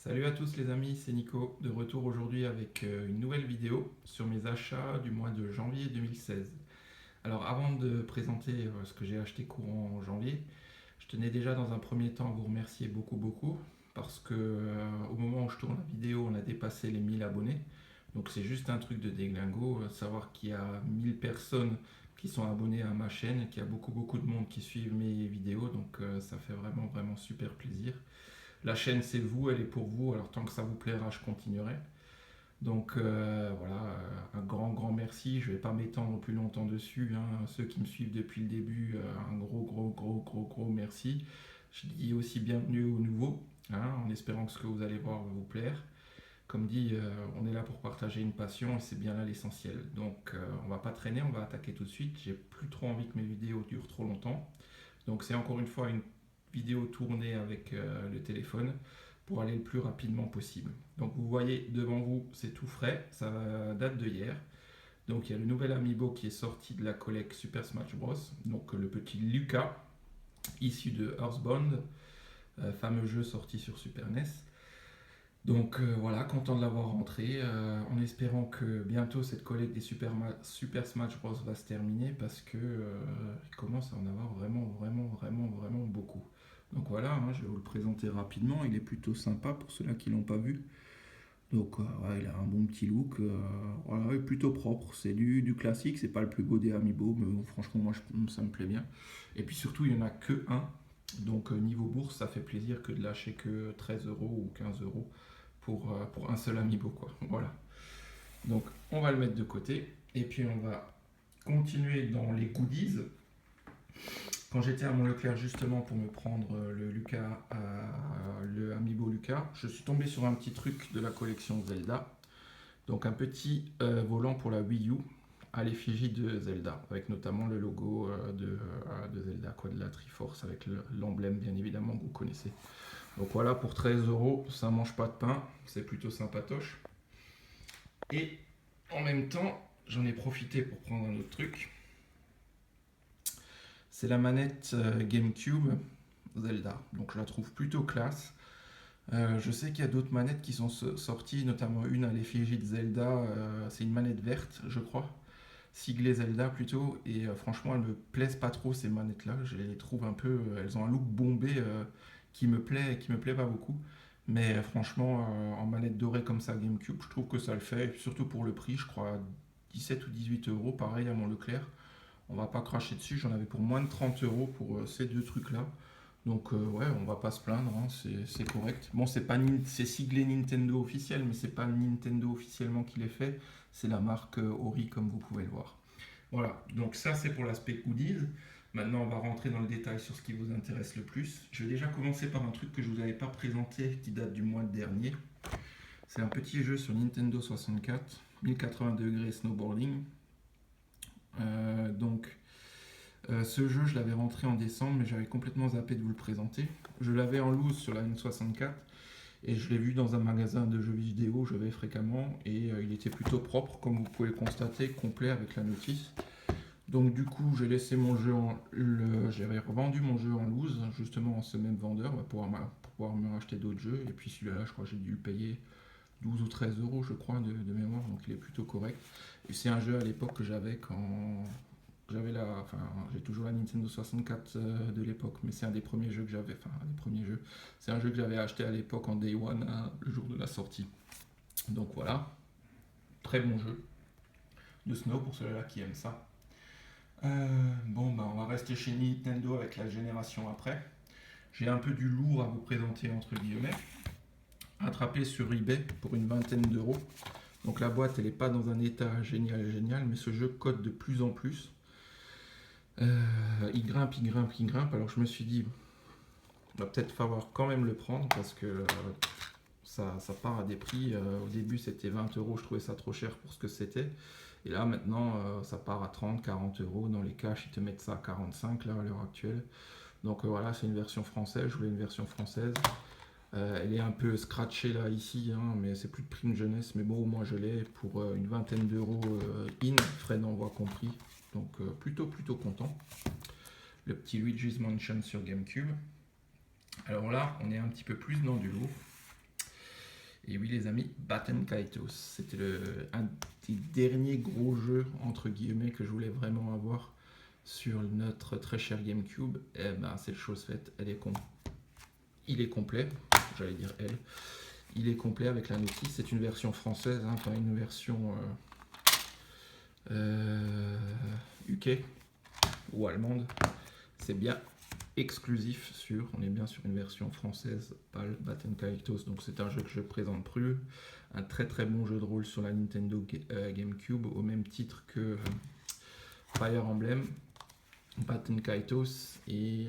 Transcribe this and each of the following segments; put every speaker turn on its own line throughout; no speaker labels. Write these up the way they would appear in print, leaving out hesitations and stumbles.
Salut à tous les amis, c'est Nico, de retour aujourd'hui avec une nouvelle vidéo sur mes achats du mois de janvier 2016. Alors avant de présenter ce que j'ai acheté courant janvier, je tenais déjà dans un premier temps à vous remercier beaucoup parce que au moment où je tourne la vidéo, on a dépassé les 1000 abonnés. Donc c'est juste un truc de déglingo, savoir qu'il y a 1000 personnes qui sont abonnées à ma chaîne, qu'il y a beaucoup de monde qui suivent mes vidéos, donc ça fait vraiment super plaisir. La chaîne, c'est vous, elle est pour vous. Alors, tant que ça vous plaira, je continuerai. Donc, voilà, un grand merci. Je ne vais pas m'étendre plus longtemps dessus, hein. Ceux qui me suivent depuis le début, un gros merci. Je dis aussi bienvenue aux nouveaux, hein, en espérant que ce que vous allez voir va vous plaire. Comme dit, on est là pour partager une passion et c'est bien là l'essentiel. Donc, on va pas traîner, on va attaquer tout de suite. J'ai plus trop envie que mes vidéos durent trop longtemps. Donc c'est encore une fois une vidéo tournée avec le téléphone pour aller le plus rapidement possible. Donc vous voyez devant vous, c'est tout frais, ça date de hier. Donc il y a le nouvel Amiibo qui est sorti de la collecte Super Smash Bros. Donc le petit Lucas, issu de Earthbound, fameux jeu sorti sur Super NES. Donc voilà, content de l'avoir rentré, en espérant que bientôt cette collecte des Super Smash Bros va se terminer parce que il commence à en avoir vraiment beaucoup. Donc voilà, hein, je vais vous le présenter rapidement, il est plutôt sympa pour ceux-là qui l'ont pas vu. Donc ouais, il a un bon petit look, voilà, il est plutôt propre, c'est du classique, c'est pas le plus beau des Amiibo, mais bon, franchement moi ça me plaît bien. Et puis surtout il n'y en a que un, donc niveau bourse ça fait plaisir que de lâcher que 13 euros ou 15 euros pour un seul amiibo, quoi. Voilà. Donc on va le mettre de côté et puis on va continuer dans les goodies. Quand j'étais à Mont-Leclerc justement pour me prendre le Lucas, le amiibo Lucas, je suis tombé sur un petit truc de la collection Zelda. Donc un petit volant pour la Wii U à l'effigie de Zelda, avec notamment le logo de Zelda, quoi, de la Triforce, avec l'emblème bien évidemment que vous connaissez. Donc voilà, pour 13 euros, ça mange pas de pain, c'est plutôt sympatoche. Et en même temps, j'en ai profité pour prendre un autre truc. C'est la manette GameCube Zelda. Donc je la trouve plutôt classe. Je sais qu'il y a d'autres manettes qui sont sorties, notamment une à l'effigie de Zelda. C'est une manette verte, je crois. Siglée Zelda plutôt. Et franchement, elles me plaisent pas trop ces manettes-là. Je les trouve un peu. Elles ont un look bombé qui me plaît pas beaucoup. Mais franchement, en manette dorée comme ça, GameCube, je trouve que ça le fait. Surtout pour le prix, je crois 17 ou 18 euros, pareil à mon Leclerc. On va pas cracher dessus, j'en avais pour moins de 30 euros pour ces deux trucs-là. Donc ouais, on va pas se plaindre, hein, c'est correct. Bon, c'est siglé Nintendo officiel, mais c'est pas Nintendo officiellement qui les fait. C'est la marque Ori, comme vous pouvez le voir. Voilà, donc ça c'est pour l'aspect goodies. Maintenant, on va rentrer dans le détail sur ce qui vous intéresse le plus. Je vais déjà commencer par un truc que je ne vous avais pas présenté, qui date du mois dernier. C'est un petit jeu sur Nintendo 64, 1080 degrés snowboarding. Ce jeu, je l'avais rentré en décembre, mais j'avais complètement zappé de vous le présenter. Je l'avais en loose sur la N64 et je l'ai vu dans un magasin de jeux vidéo, je vais fréquemment, et il était plutôt propre, comme vous pouvez le constater, complet avec la notice. Donc du coup, j'ai laissé mon jeu j'avais revendu mon jeu en loose, justement à ce même vendeur, pour pouvoir me racheter d'autres jeux. Et puis celui-là, je crois que j'ai dû le payer 12 ou 13 euros, je crois, de mémoire, donc il est plutôt correct. Et c'est un jeu à l'époque que j'avais quand enfin, j'ai toujours la Nintendo 64 de l'époque, mais c'est un des premiers jeux que j'avais, enfin, un des premiers jeux. C'est un jeu que j'avais acheté à l'époque en Day One, hein, le jour de la sortie. Donc voilà, très bon jeu de Snow pour ceux-là qui aiment ça. Bon, bah, on va rester chez Nintendo avec la génération après. J'ai un peu du lourd à vous présenter, entre guillemets. Attrapé sur eBay pour une vingtaine d'euros. Donc la boîte, elle n'est pas dans un état génial, mais ce jeu cote de plus en plus. Il grimpe. Alors je me suis dit, il va peut-être falloir quand même le prendre parce que ça part à des prix. Au début, c'était 20 euros, je trouvais ça trop cher pour ce que c'était. Et là, maintenant, ça part à 30, 40 euros. Dans les cash, ils te mettent ça à 45 là, à l'heure actuelle. Donc voilà, c'est une version française. Je voulais une version française. Elle est un peu scratchée là, ici, hein, mais c'est plus de prime jeunesse. Mais bon, moi je l'ai pour une vingtaine d'euros frais d'envoi compris. Donc plutôt content. Le petit Luigi's Mansion sur GameCube. Alors là, on est un petit peu plus dans du lourd. Et oui les amis, Baten Kaitos, c'était un des derniers gros jeux entre guillemets que je voulais vraiment avoir sur notre très cher GameCube. Et ben c'est chose faite, il est complet, j'allais dire elle. Il est complet avec la notice, c'est une version française, hein, pas une version UK ou allemande. C'est bien exclusif on est bien sur une version française, pas le Baten Kaitos, donc c'est un jeu que je présente plus. Un très très bon jeu de rôle sur la Nintendo GameCube, au même titre que Fire Emblem, Baten Kaitos et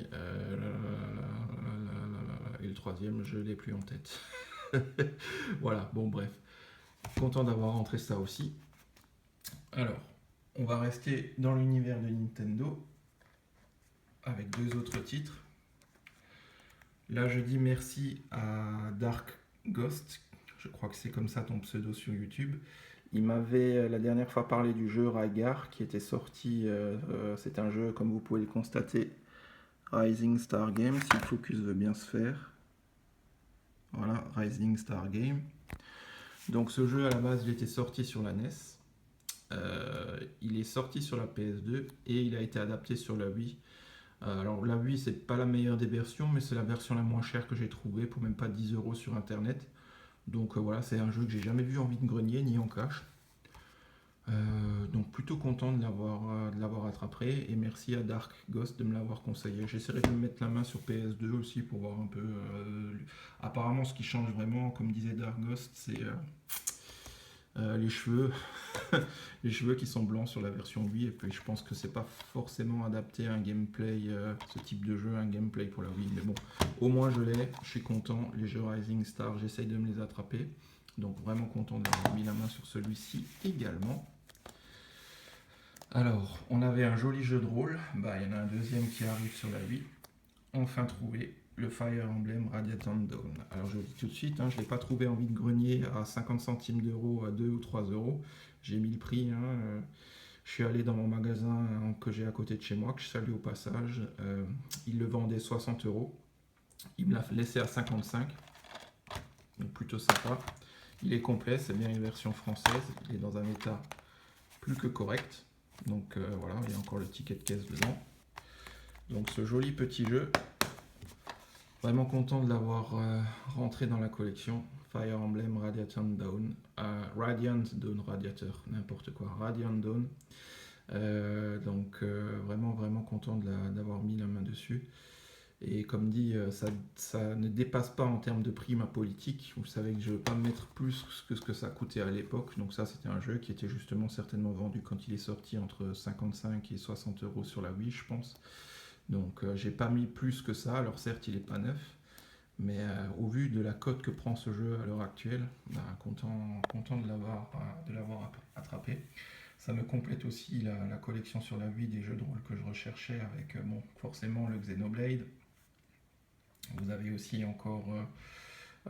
le troisième, je l'ai plus en tête. Voilà, bon bref. Content d'avoir rentré ça aussi. Alors, on va rester dans l'univers de Nintendo avec deux autres titres. Là, je dis merci à Dark Ghost, je crois que c'est comme ça ton pseudo sur YouTube. Il m'avait la dernière fois parlé du jeu Rygar qui était sorti. C'est un jeu, comme vous pouvez le constater, Rising Star Game, si le focus veut bien se faire. Voilà, Rising Star Game. Donc ce jeu à la base il était sorti sur la NES. Il est sorti sur la PS2 et il a été adapté sur la Wii. Alors la Wii c'est pas la meilleure des versions, mais c'est la version la moins chère que j'ai trouvée pour même pas 10 € sur internet. Donc voilà, c'est un jeu que j'ai jamais vu en vide-grenier ni en cache. Donc plutôt content de l'avoir attrapé et merci à Dark Ghost de me l'avoir conseillé. J'essaierai de me mettre la main sur PS2 aussi pour voir un peu. Apparemment ce qui change vraiment, comme disait Dark Ghost, c'est les cheveux. Les cheveux qui sont blancs sur la version Wii, et puis je pense que c'est pas forcément adapté à un gameplay, ce type de jeu, un gameplay pour la Wii, mais bon, au moins je l'ai, je suis content. Les jeux Rising Star, j'essaye de me les attraper, donc vraiment content d'avoir mis la main sur celui-ci également. Alors, on avait un joli jeu de rôle, bah il y en a un deuxième qui arrive sur la Wii, enfin trouvé, le Fire Emblem Radiant Dawn. Alors je le dis tout de suite, hein, je ne l'ai pas trouvé en vide-grenier à 50 centimes d'euros, à 2 ou 3 €. J'ai mis le prix. Je suis allé dans mon magasin que j'ai à côté de chez moi, que je salue au passage. Il le vendait 60 €. Il me l'a laissé à 55. Donc plutôt sympa. Il est complet, c'est bien une version française. Il est dans un état plus que correct. Donc voilà, il y a encore le ticket de caisse dedans. Donc ce joli petit jeu. Vraiment content de l'avoir rentré dans la collection. Fire Emblem Radiant Dawn. Radiant Dawn, Radiateur, n'importe quoi. Radiant Dawn. Donc vraiment content d'avoir mis la main dessus. Et comme dit, ça ne dépasse pas en termes de prix ma politique. Vous savez que je ne veux pas mettre plus que ce que ça coûtait à l'époque. Donc ça, c'était un jeu qui était justement certainement vendu quand il est sorti entre 55 et 60 € sur la Wii, je pense. Donc j'ai pas mis plus que ça. Alors certes, il n'est pas neuf. Mais au vu de la cote que prend ce jeu à l'heure actuelle, bah, content de l'avoir attrapé. Ça me complète aussi la collection sur la Wii des jeux de rôle que je recherchais avec forcément le Xenoblade. Vous avez aussi encore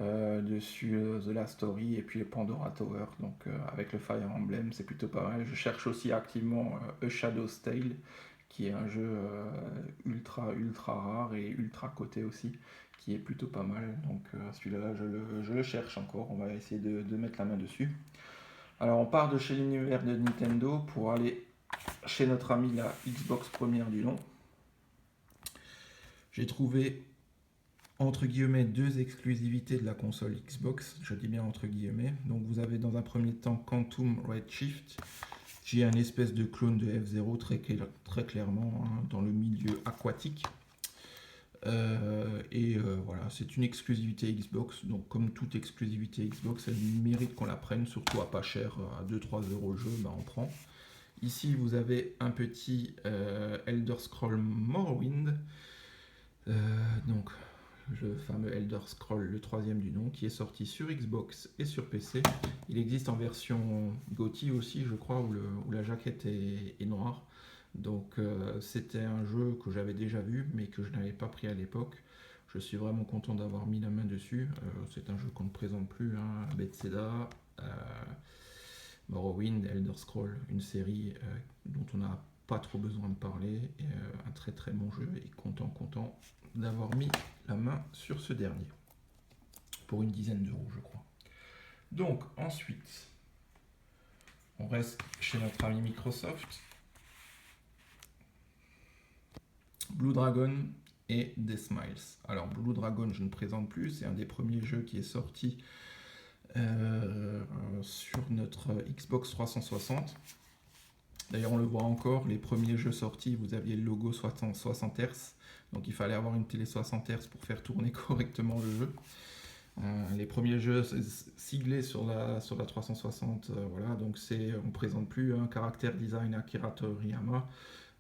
dessus The Last Story et puis le Pandora Tower. Donc avec le Fire Emblem, c'est plutôt pas mal. Je cherche aussi activement A Shadow's Tale, qui est un jeu ultra rare et ultra coté aussi, qui est plutôt pas mal. Donc celui-là, je le cherche encore. On va essayer de mettre la main dessus. Alors on part de chez l'univers de Nintendo pour aller chez notre ami la Xbox première du nom. J'ai trouvé entre guillemets deux exclusivités de la console Xbox, je dis bien entre guillemets. Donc vous avez dans un premier temps Quantum Redshift, qui est un espèce de clone de F-Zero très clairement, hein, dans le milieu aquatique. Voilà, c'est une exclusivité Xbox, donc comme toute exclusivité Xbox, elle mérite qu'on la prenne, surtout à pas cher, à 2-3 € le jeu, bah on prend. Ici vous avez un petit Elder Scrolls Morrowind, donc le fameux Elder Scrolls, le troisième du nom, qui est sorti sur Xbox et sur PC. Il existe en version GOTY aussi, je crois, où la jaquette est noire. Donc c'était un jeu que j'avais déjà vu, mais que je n'avais pas pris à l'époque. Je suis vraiment content d'avoir mis la main dessus. C'est un jeu qu'on ne présente plus, hein. Bethesda, Morrowind, Elder Scrolls, une série dont on n'a pas trop besoin de parler. Un très bon jeu et content d'avoir mis la main sur ce dernier. Pour une dizaine d'euros, je crois. Donc ensuite, on reste chez notre ami Microsoft. Blue Dragon et Death Smiles. Alors Blue Dragon, je ne présente plus, c'est un des premiers jeux qui est sorti sur notre Xbox 360. D'ailleurs, on le voit encore, les premiers jeux sortis, vous aviez le logo 60 Hz, donc il fallait avoir une télé 60 Hz pour faire tourner correctement le jeu. Les premiers jeux siglés sur la 360, voilà, donc on ne présente plus un caractère design Akira Toriyama,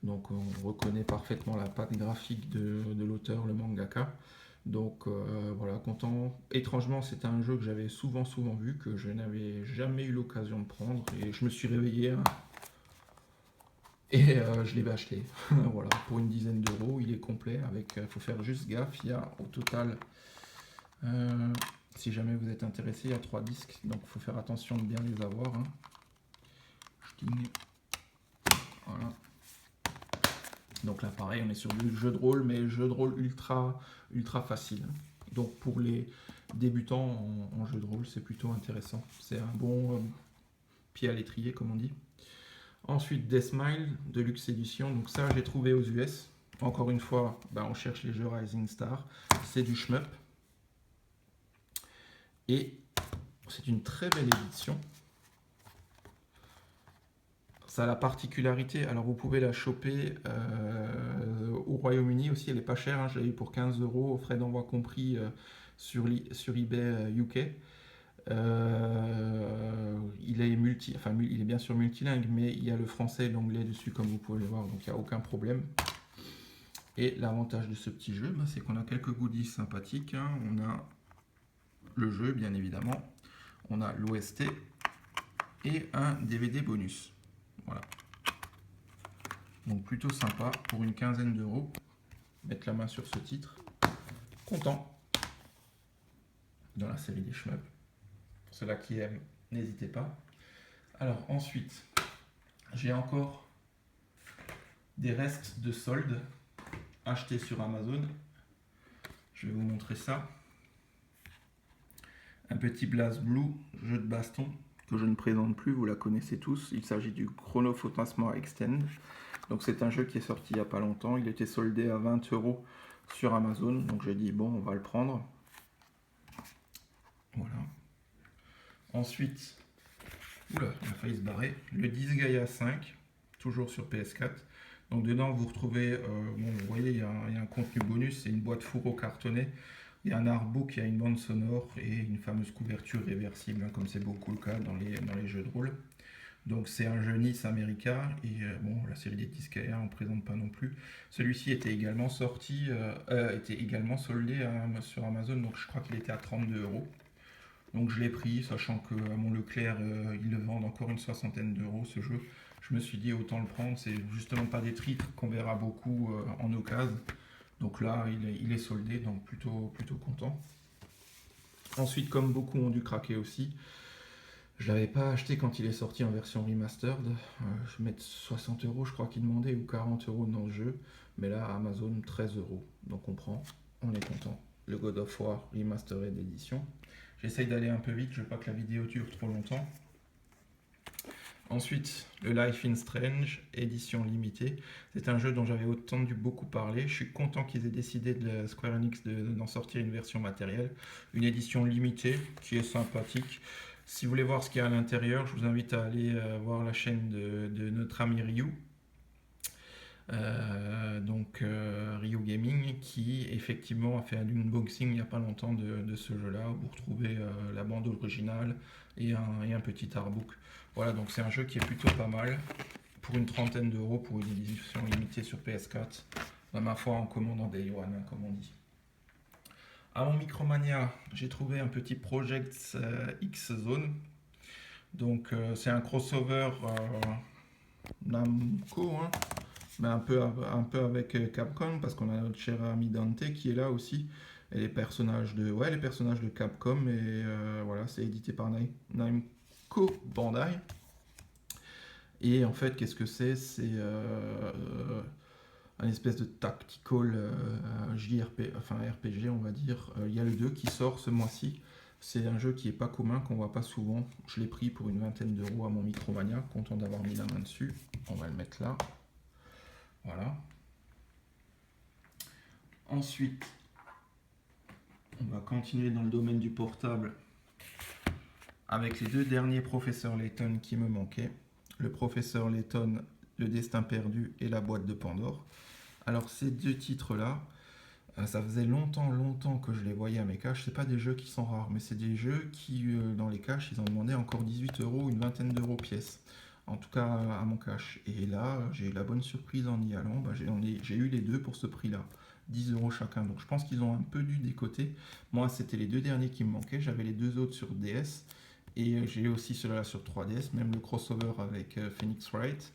donc on reconnaît parfaitement la patte graphique de l'auteur, le mangaka. Donc voilà, content. Étrangement, c'était un jeu que j'avais souvent vu, que je n'avais jamais eu l'occasion de prendre, et je me suis réveillé et je l'ai acheté. Voilà, pour une dizaine d'euros, il est complet avec. Il faut faire juste gaffe, il y a au total. Si jamais vous êtes intéressé, il y a 3 disques, donc il faut faire attention de bien les avoir. Hein. Voilà. Donc là, pareil, on est sur du jeu de rôle, mais jeu de rôle ultra facile. Donc pour les débutants en jeu de rôle, c'est plutôt intéressant. C'est un bon pied à l'étrier, comme on dit. Ensuite, Death Smile, Deluxe Edition. Donc ça, j'ai trouvé aux US. Encore une fois, on cherche les jeux Rising Star. C'est du shmup. Et c'est une très belle édition. Ça a la particularité, alors vous pouvez la choper au Royaume-Uni aussi, elle est pas chère, hein, je l'ai eu pour 15 €, frais d'envoi compris sur eBay UK. Il est bien sûr multilingue, mais il y a le français et l'anglais dessus, comme vous pouvez le voir, donc il n'y a aucun problème. Et l'avantage de ce petit jeu, c'est qu'on a quelques goodies sympathiques. Hein. On a le jeu, bien évidemment, on a l'OST et un DVD bonus. Voilà. Donc plutôt sympa pour une quinzaine d'euros. Mettre la main sur ce titre. Content. Dans la série des shmups. Pour ceux-là qui aiment, n'hésitez pas. Alors ensuite, j'ai encore des restes de soldes achetés sur Amazon. Je vais vous montrer ça. Un petit BlazBlue, jeu de baston que je ne présente plus, vous la connaissez tous. Il s'agit du Chrono Phantasma Extend. Donc c'est un jeu qui est sorti il n'y a pas longtemps. Il était soldé à 20 € sur Amazon. Donc j'ai dit bon, on va le prendre. Voilà. Ensuite, oula, il a failli se barrer. Le Disgaea 5, toujours sur PS4. Donc dedans vous retrouvez, vous voyez, il y a un contenu bonus, c'est une boîte fourreau cartonnée. Il y a un artbook, il y a une bande sonore et une fameuse couverture réversible, hein, comme c'est beaucoup le cas dans les jeux de rôle. Donc c'est un jeu Nice America et la série des Disgaea on ne présente pas non plus. Celui-ci était également sorti, était également soldé sur Amazon, donc je crois qu'il était à 32 €. Donc je l'ai pris, sachant que à mon Leclerc ils le vendent encore une soixantaine d'euros ce jeu. Je me suis dit autant le prendre, c'est justement pas des titres qu'on verra beaucoup en occasion. Donc là, il est soldé, donc plutôt content. Ensuite, comme beaucoup ont dû craquer aussi, je ne l'avais pas acheté quand il est sorti en version remastered. Je vais mettre 60 €, je crois qu'il demandait, ou 40 € dans le jeu. Mais là, Amazon, 13 €. Donc on prend, on est content. Le God of War Remastered Edition. J'essaye d'aller un peu vite, je veux pas que la vidéo dure trop longtemps. Ensuite, le Life in Strange, édition limitée. C'est un jeu dont j'avais entendu beaucoup parler. Je suis content qu'ils aient décidé de Square Enix d'en sortir une version matérielle. Une édition limitée qui est sympathique. Si vous voulez voir ce qu'il y a à l'intérieur, je vous invite à aller voir la chaîne de notre ami Ryu. Ryu Gaming, qui effectivement a fait un unboxing il n'y a pas longtemps de ce jeu-là. Vous retrouvez la bande originale et un petit artbook. Voilà, donc c'est un jeu qui est plutôt pas mal pour une trentaine d'euros pour une édition limitée sur PS4. Ma foi, en commandant Day One, hein, comme on dit. À mon Micromania, j'ai trouvé un petit Project X Zone. Donc c'est un crossover Namco, hein, mais un peu avec Capcom, parce qu'on a notre cher ami Dante qui est là aussi. Et les personnages de Capcom, et voilà, c'est édité par Namco Bandai. Et en fait, qu'est-ce que c'est? C'est un espèce de tactical RPG, on va dire. Il y a le 2 qui sort ce mois-ci C'est un jeu qui est pas commun, qu'on voit pas souvent. Je l'ai pris pour une vingtaine d'euros à mon Micromania, content d'avoir mis la main dessus. On va le mettre là. Voilà. Ensuite, on va continuer dans le domaine du portable avec les deux derniers professeurs Layton qui me manquaient. Le professeur Layton, Le Destin perdu et La boîte de Pandore. Alors ces deux titres-là, ça faisait longtemps que je les voyais à mes caches. C'est pas des jeux qui sont rares, mais c'est des jeux qui, dans les caches, ils en demandaient encore 18 euros, une vingtaine d'euros pièce. En tout cas, à mon cache. Et là, j'ai eu la bonne surprise en y allant. J'ai eu les deux pour ce prix-là. 10 euros chacun. Donc je pense qu'ils ont un peu dû décoter. Moi, c'était les deux derniers qui me manquaient. J'avais les deux autres sur DS. Et j'ai aussi ceux-là sur 3DS, même le crossover avec Phoenix Wright.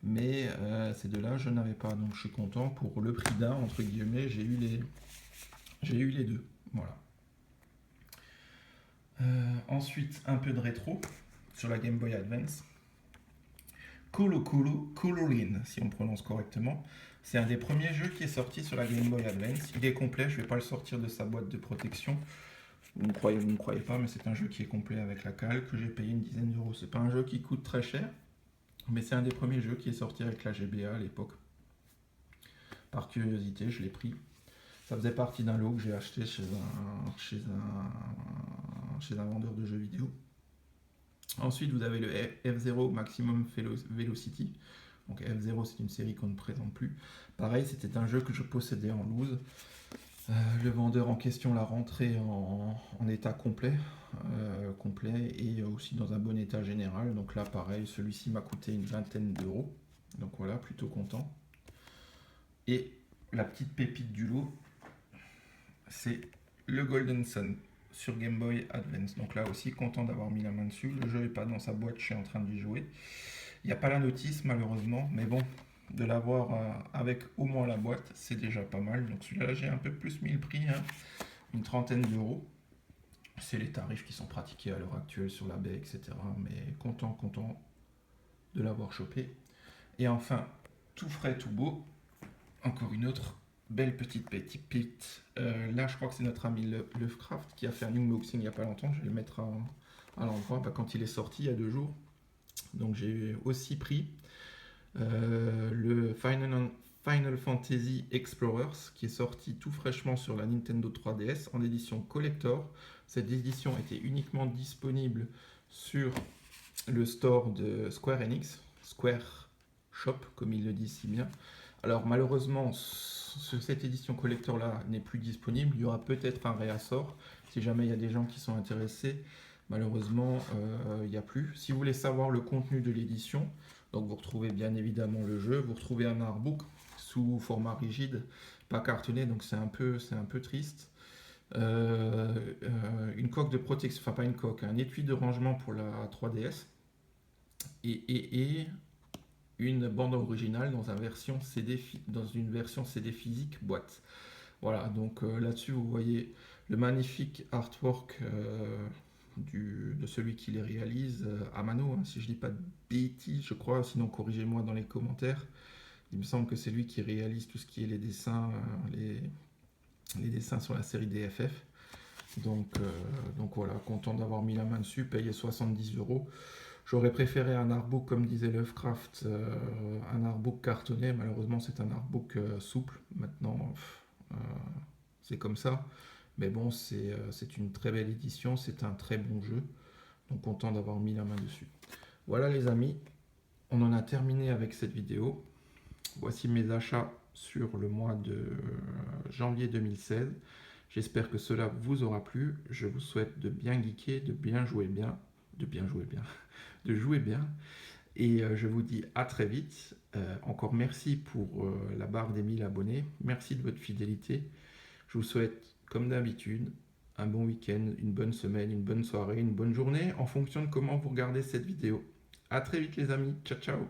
Mais ces deux-là, je n'avais pas. Donc je suis content. Pour le prix d'un, entre guillemets, j'ai eu les deux. Voilà. Ensuite, un peu de rétro sur la Game Boy Advance. Colorin, si on prononce correctement. C'est un des premiers jeux qui est sorti sur la Game Boy Advance. Il est complet, je ne vais pas le sortir de sa boîte de protection. Vous ne me croyez pas, mais c'est un jeu qui est complet avec la cale, que j'ai payé une dizaine d'euros. C'est pas un jeu qui coûte très cher, mais c'est un des premiers jeux qui est sorti avec la GBA à l'époque. Par curiosité, je l'ai pris. Ça faisait partie d'un lot que j'ai acheté chez un vendeur de jeux vidéo. Ensuite, vous avez le F-Zero Maximum Velocity. Donc F-Zero, c'est une série qu'on ne présente plus. Pareil, c'était un jeu que je possédais en loose. Le vendeur en question l'a rentré en état complet, et aussi dans un bon état général. Donc là, pareil, celui-ci m'a coûté une vingtaine d'euros. Donc voilà, plutôt content. Et la petite pépite du lot, c'est le Golden Sun sur Game Boy Advance. Donc là aussi, content d'avoir mis la main dessus. Le jeu n'est pas dans sa boîte, je suis en train d'y jouer. Il n'y a pas la notice malheureusement, mais bon, de l'avoir avec au moins la boîte, c'est déjà pas mal. Donc celui-là, j'ai un peu plus mis le prix, hein, une trentaine d'euros. C'est les tarifs qui sont pratiqués à l'heure actuelle sur la baie, etc. Mais content de l'avoir chopé. Et enfin, tout frais, tout beau, encore une autre belle petite pépite. Là, je crois que c'est notre ami Lovecraft qui a fait un unboxing il n'y a pas longtemps. Je vais le mettre à l'endroit quand il est sorti il y a 2 jours. Donc j'ai aussi pris le Final Fantasy Explorers qui est sorti tout fraîchement sur la Nintendo 3DS en édition collector. Cette édition était uniquement disponible sur le store de Square Enix, Square Shop comme ils le disent si bien. Alors malheureusement, cette édition collector là n'est plus disponible. Il y aura peut-être un réassort si jamais il y a des gens qui sont intéressés. Malheureusement, il n'y a plus. Si vous voulez savoir le contenu de l'édition, donc vous retrouvez bien évidemment le jeu, vous retrouvez un artbook sous format rigide, pas cartonné, donc c'est un peu triste. Une coque de protection, enfin pas une coque, un étui de rangement pour la 3DS et une bande originale dans une version CD physique boîte. Voilà, donc là-dessus vous voyez le magnifique artwork de celui qui les réalise, Amano, hein, si je dis pas de bêtises, je crois, sinon corrigez-moi dans les commentaires. Il me semble que c'est lui qui réalise tout ce qui est les dessins, les dessins sur la série DFF. Donc voilà, content d'avoir mis la main dessus, payé 70 euros. J'aurais préféré un artbook, comme disait Lovecraft, un artbook cartonné. Malheureusement, c'est un artbook souple. Maintenant, c'est comme ça. Mais bon, c'est une très belle édition, c'est un très bon jeu. Donc content d'avoir mis la main dessus. Voilà les amis, on en a terminé avec cette vidéo. Voici mes achats sur le mois de janvier 2016. J'espère que cela vous aura plu. Je vous souhaite de bien geeker, de jouer bien. Et je vous dis à très vite. Encore merci pour la barre des 1000 abonnés. Merci de votre fidélité. Je vous souhaite, comme d'habitude, un bon week-end, une bonne semaine, une bonne soirée, une bonne journée, en fonction de comment vous regardez cette vidéo. A très vite les amis, ciao ciao.